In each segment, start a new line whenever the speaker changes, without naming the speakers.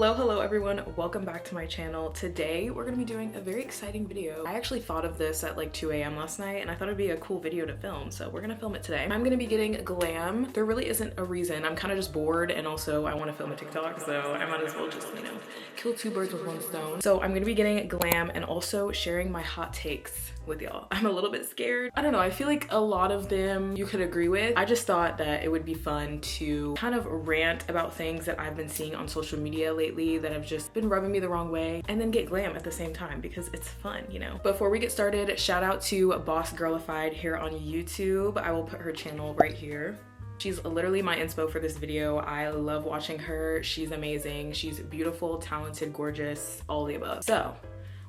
Hello everyone, welcome back to my channel. Today we're gonna be doing a very exciting video. I actually thought of this at like 2 a.m. last night and I thought it'd be a cool video to film, so we're gonna film it today. I'm gonna be getting glam. There really isn't a reason. I'm kind of just bored and also I want to film a TikTok, so I might as well just, you know, kill two birds with one stone. So I'm gonna be getting glam and also sharing my hot takes with y'all. I'm a little bit scared. I don't know, I feel like a lot of them you could agree with. I just thought that it would be fun to kind of rant about things that I've been seeing on social media lately that have just been rubbing me the wrong way, and then get glam at the same time because it's fun, you know. Before we get started, shout out to Boss Girlified here on YouTube. I will put her channel right here. She's literally my inspo for this video. I love watching her. She's amazing. She's beautiful, talented, gorgeous, all the above. So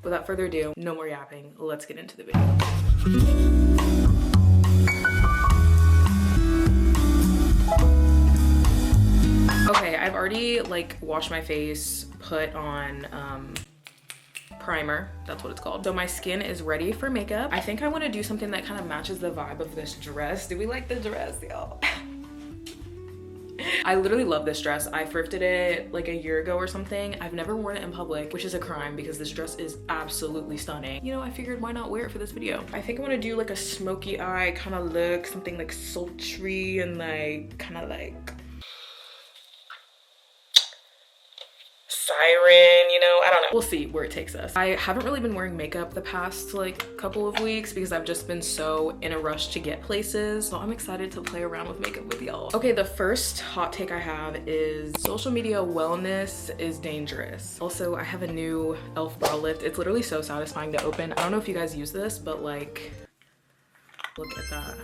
without further ado, no more yapping. Let's get into the video. Okay, I've already like washed my face, put on primer, that's what it's called. So my skin is ready for makeup. I think I want to do something that kind of matches the vibe of this dress. Do we like the dress, y'all? I literally love this dress. I thrifted it like a year ago or something. I've never worn it in public, which is a crime because this dress is absolutely stunning. You know, I figured why not wear it for this video. I think I want to do like a smoky eye kind of look, something like sultry and like kind of like siren, you know, I don't know. We'll see where it takes us. I haven't really been wearing makeup the past like couple of weeks because I've just been so in a rush to get places. So I'm excited to play around with makeup with y'all. Okay, the first hot take I have is social media wellness is dangerous. Also, I have a new e.l.f. brow lift. It's literally so satisfying to open. I don't know if you guys use this, but like, look at that.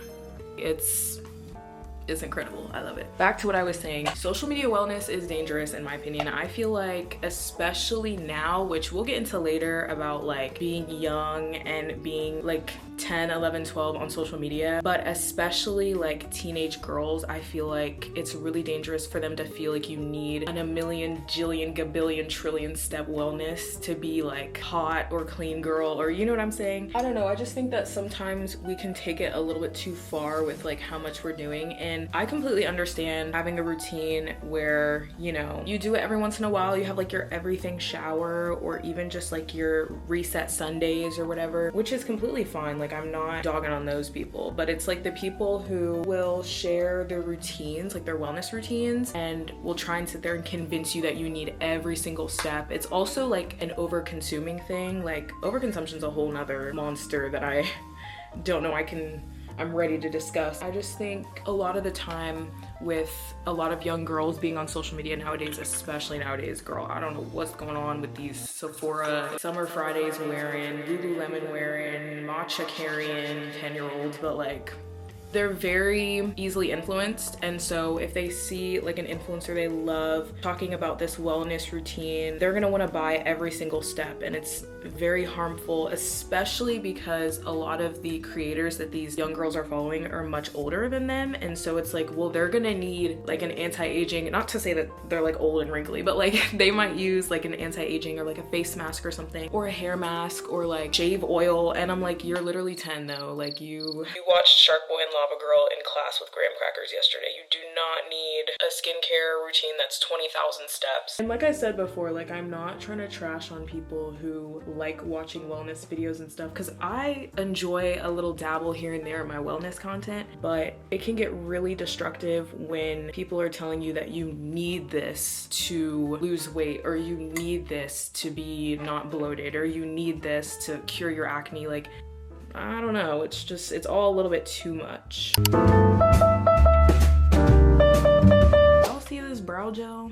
It's incredible. I love it. Back to what I was saying. Social media wellness is dangerous in my opinion. I feel like especially now, which we'll get into later about like being young and being like 10, 11, 12 on social media, but especially like teenage girls, I feel like it's really dangerous for them to feel like you need a million, jillion, gabillion, trillion step wellness to be like hot or clean girl, or you know what I'm saying? I don't know. I just think that sometimes we can take it a little bit too far with like how much we're doing, and I completely understand having a routine where, you know, you do it every once in a while. You have like your everything shower or even just like your reset Sundays or whatever, which is completely fine. Like I'm not dogging on those people, but it's like the people who will share their routines, like their wellness routines, and will try and sit there and convince you that you need every single step. It's also like an over-consuming thing. Like overconsumption is a whole nother monster that I don't know I'm ready to discuss. I just think a lot of the time with a lot of young girls being on social media nowadays, especially nowadays, girl, I don't know what's going on with these Sephora Summer Fridays wearing, Lululemon wearing, matcha carrying 10-year-olds, but like, they're very easily influenced, and so if they see like an influencer they love talking about this wellness routine, they're gonna want to buy every single step, and it's very harmful, especially because a lot of the creators that these young girls are following are much older than them, and so it's like, well, they're gonna need like an anti-aging, not to say that they're like old and wrinkly, but like they might use like an anti-aging or like a face mask or something, or a hair mask, or like shave oil, and I'm like, you're literally 10 though. Like you watched Shark Boy and Lava Girl in class with graham crackers yesterday. You do not need a skincare routine that's 20,000 steps. And like I said before, like I'm not trying to trash on people who like watching wellness videos and stuff, because I enjoy a little dabble here and there in my wellness content, but it can get really destructive when people are telling you that you need this to lose weight, or you need this to be not bloated, or you need this to cure your acne. Like, I don't know, it's just, it's all a little bit too much. Y'all see this brow gel?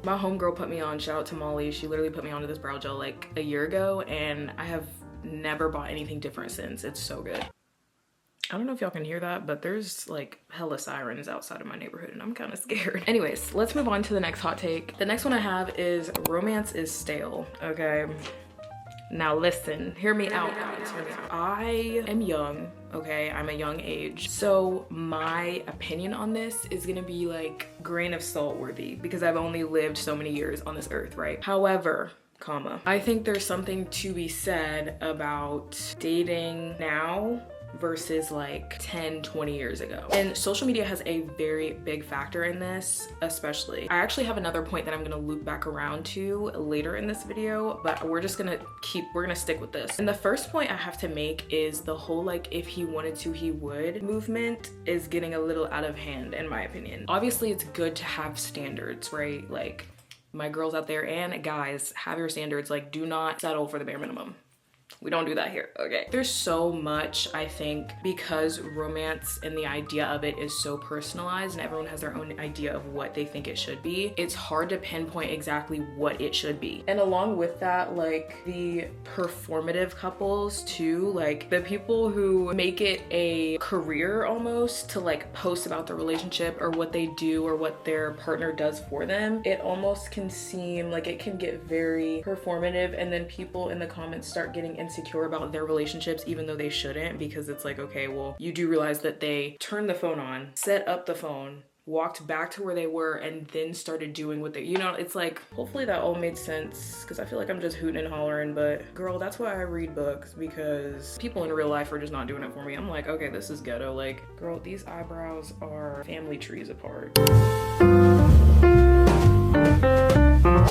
My homegirl put me on, shout out to Molly, she literally put me onto this brow gel like a year ago, and I have never bought anything different since. It's so good. I don't know if y'all can hear that, but there's like hella sirens outside of my neighborhood and I'm kind of scared. Anyways, let's move on to the next hot take. The next one I have is romance is stale, okay? Now listen, hear me out, guys, hear me out. I am young, okay? I'm a young age. So my opinion on this is gonna be like grain of salt worthy because I've only lived so many years on this earth, right? However, I think there's something to be said about dating now versus like 10, 20 years ago. And social media has a very big factor in this, especially. I actually have another point that I'm gonna loop back around to later in this video, but we're gonna stick with this. And the first point I have to make is the whole like, if he wanted to, he would movement is getting a little out of hand, in my opinion. Obviously, it's good to have standards, right? Like, my girls out there and guys, have your standards. Like, do not settle for the bare minimum. We don't do that here, okay? There's so much, I think, because romance and the idea of it is so personalized and everyone has their own idea of what they think it should be, it's hard to pinpoint exactly what it should be. And along with that, like the performative couples too, like the people who make it a career almost to like post about their relationship or what they do or what their partner does for them, it almost can seem like it can get very performative, and then people in the comments start getting insecure about their relationships even though they shouldn't, because it's like, okay, well, you do realize that they turned the phone on, set up the phone, walked back to where they were, and then started doing what they, you know, it's like, hopefully that all made sense, because I feel like I'm just hooting and hollering, but girl, that's why I read books, because people in real life are just not doing it for me. I'm like, okay, this is ghetto. Like, girl, these eyebrows are family trees apart.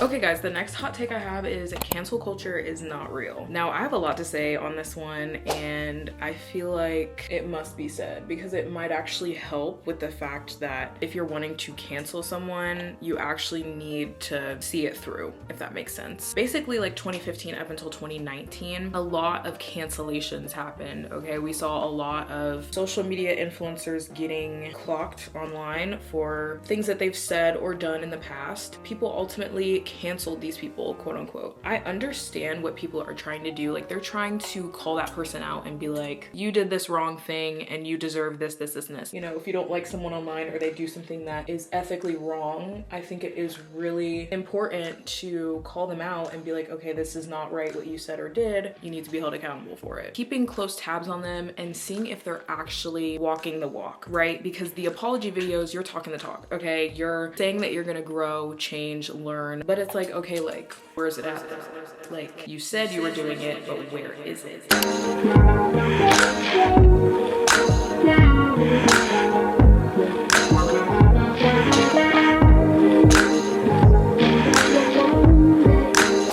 Okay guys, the next hot take I have is cancel culture is not real. Now, I have a lot to say on this one, and I feel like it must be said because it might actually help with the fact that if you're wanting to cancel someone, you actually need to see it through, if that makes sense. Basically, like 2015 up until 2019, a lot of cancellations happened, okay? We saw a lot of social media influencers getting clocked online for things that they've said or done in the past. People ultimately canceled these people, quote unquote. I understand what people are trying to do. Like, they're trying to call that person out and be like, you did this wrong thing and you deserve this, this, this, and this. You know, if you don't like someone online or they do something that is ethically wrong, I think it is really important to call them out and be like, okay, this is not right what you said or did. You need to be held accountable for it. Keeping close tabs on them and seeing if they're actually walking the walk, right? Because the apology videos, you're talking the talk, okay? You're saying that you're gonna grow, change, learn, but it's like, okay, like, where is it at? Like, you said you were doing it, but where is it?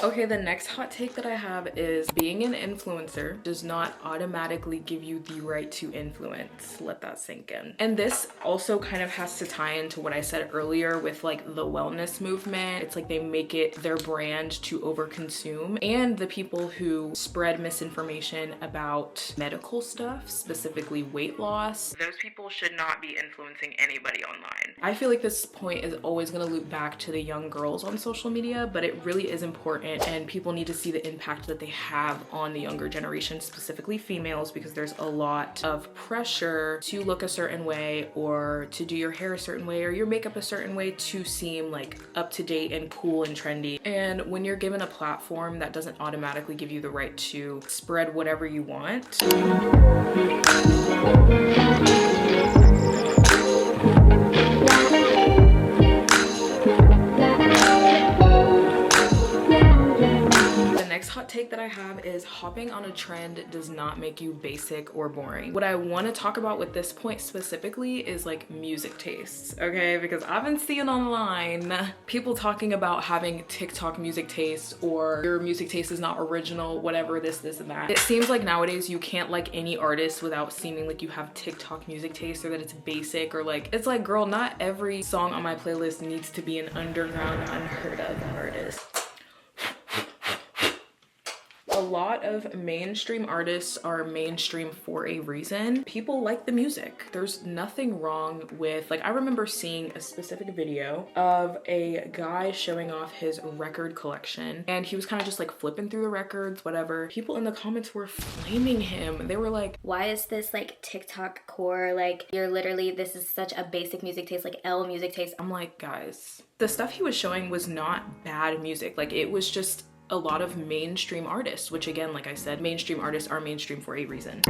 Okay, the next hot take that I have is being an influencer does not automatically give you the right to influence. Let that sink in. And this also kind of has to tie into what I said earlier with like the wellness movement. It's like they make it their brand to overconsume, and the people who spread misinformation about medical stuff, specifically weight loss, those people should not be influencing anybody online. I feel like this point is always going to loop back to the young girls on social media, but it really is important, and people need to see the impact that they have on the younger generation, specifically females, because there's a lot of pressure to look a certain way or to do your hair a certain way or your makeup a certain way to seem like up to date and cool and trendy. And when you're given a platform, that doesn't automatically give you the right to spread whatever you want. Hot take that I have is hopping on a trend does not make you basic or boring. What I want to talk about with this point specifically is like music tastes, okay? Because I've been seeing online people talking about having TikTok music taste, or your music taste is not original, whatever, this and that. It seems like nowadays you can't like any artist without seeming like you have TikTok music taste, or that it's basic, or like, it's like, girl, not every song on my playlist needs to be an underground, unheard of artist. A lot of mainstream artists are mainstream for a reason. People like the music. There's nothing wrong with, like, I remember seeing a specific video of a guy showing off his record collection, and he was kind of just like flipping through the records, whatever. People in the comments were flaming him. They were like,
why is this like TikTok core? Like, you're literally, this is such a basic music taste, like L music taste.
I'm like, guys, the stuff he was showing was not bad music. Like, it was just a lot of mainstream artists, which again, like I said, mainstream artists are mainstream for a reason.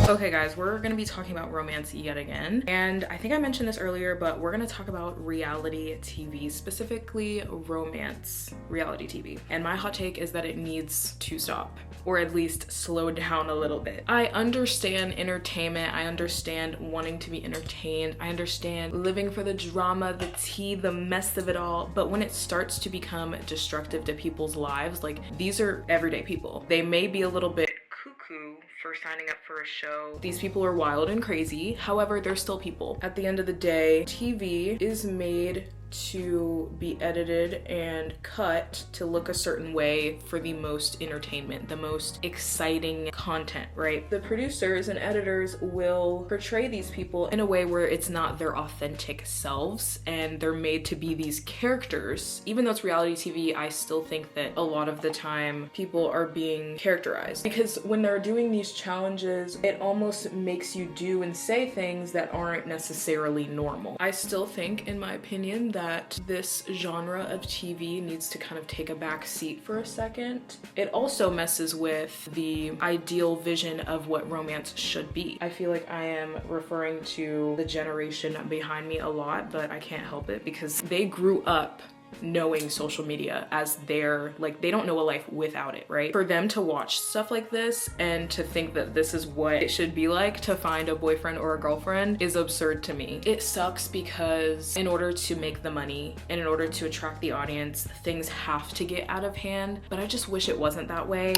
Okay, Okay guys, we're gonna be talking about romance yet again. And I think I mentioned this earlier, but we're gonna talk about reality TV, specifically romance reality TV. And my hot take is that it needs to stop, or at least slow down a little bit. I understand entertainment, I understand wanting to be entertained, I understand living for the drama, the tea, the mess of it all, but when it starts to become destructive to people's lives, like these are everyday people. They may be a little bit cuckoo for signing up for a show. These people are wild and crazy. However, they're still people. At the end of the day, TV is made to be edited and cut to look a certain way for the most entertainment, the most exciting content, right? The producers and editors will portray these people in a way where it's not their authentic selves and they're made to be these characters. Even though it's reality TV, I still think that a lot of the time people are being characterized, because when they're doing these challenges, it almost makes you do and say things that aren't necessarily normal. I still think, in my opinion, that this genre of TV needs to kind of take a back seat for a second. It also messes with the ideal vision of what romance should be. I feel like I am referring to the generation behind me a lot, but I can't help it because they grew up knowing social media as their, like, they don't know a life without it, right? For them to watch stuff like this and to think that this is what it should be like to find a boyfriend or a girlfriend is absurd to me. It sucks because in order to make the money and in order to attract the audience, things have to get out of hand, but I just wish it wasn't that way.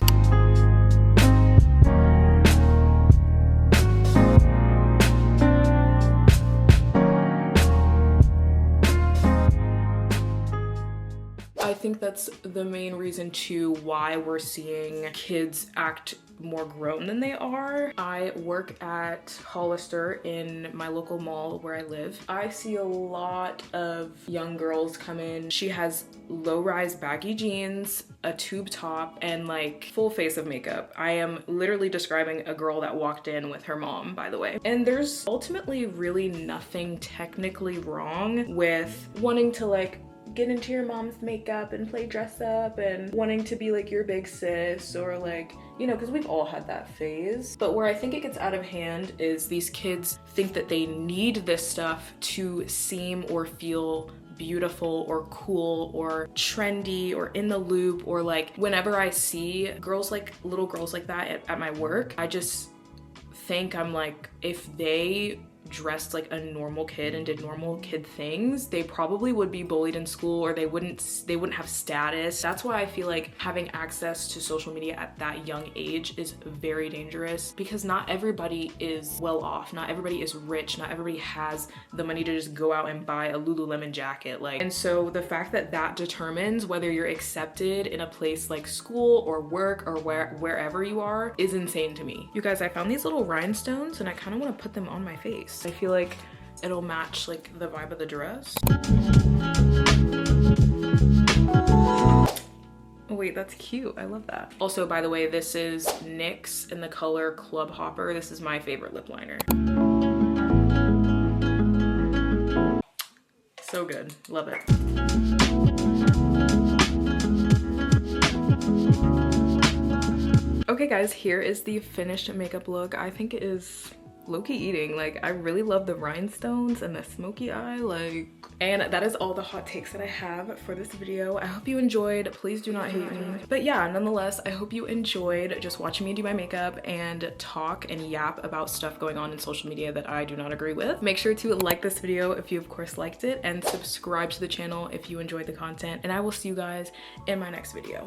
I think that's the main reason too why we're seeing kids act more grown than they are. I work at Hollister in my local mall where I live. I see a lot of young girls come in. She has low-rise baggy jeans, a tube top, and like full face of makeup. I am literally describing a girl that walked in with her mom, by the way. And there's ultimately really nothing technically wrong with wanting to like get into your mom's makeup and play dress up and wanting to be like your big sis, or like, you know, because we've all had that phase. But where I think it gets out of hand is these kids think that they need this stuff to seem or feel beautiful or cool or trendy or in the loop, or like whenever I see girls like little girls like that at my work, I just think, I'm like, if they dressed like a normal kid and did normal kid things, they probably would be bullied in school, or they wouldn't have status. That's why I feel like having access to social media at that young age is very dangerous, because not everybody is well off, not everybody is rich, not everybody has the money to just go out and buy a Lululemon jacket, like. And so the fact that that determines whether you're accepted in a place like school or work or wherever you are is insane to me. You guys, I found these little rhinestones and I kind of want to put them on my face. I feel like it'll match like the vibe of the dress. Oh wait, that's cute. I love that. Also, by the way, this is NYX in the color Club Hopper. This is my favorite lip liner. So good. Love it. Okay guys, here is the finished makeup look. I think it is low-key eating. Like, I really love the rhinestones and the smoky eye, like. And that is all the hot takes that I have for this video. I hope you enjoyed. Please do not hate me. But yeah, nonetheless, I hope you enjoyed just watching me do my makeup and talk and yap about stuff going on in social media that I do not agree with. Make sure to like this video if you of course liked it, and subscribe to the channel if you enjoyed the content, and I will see you guys in my next video.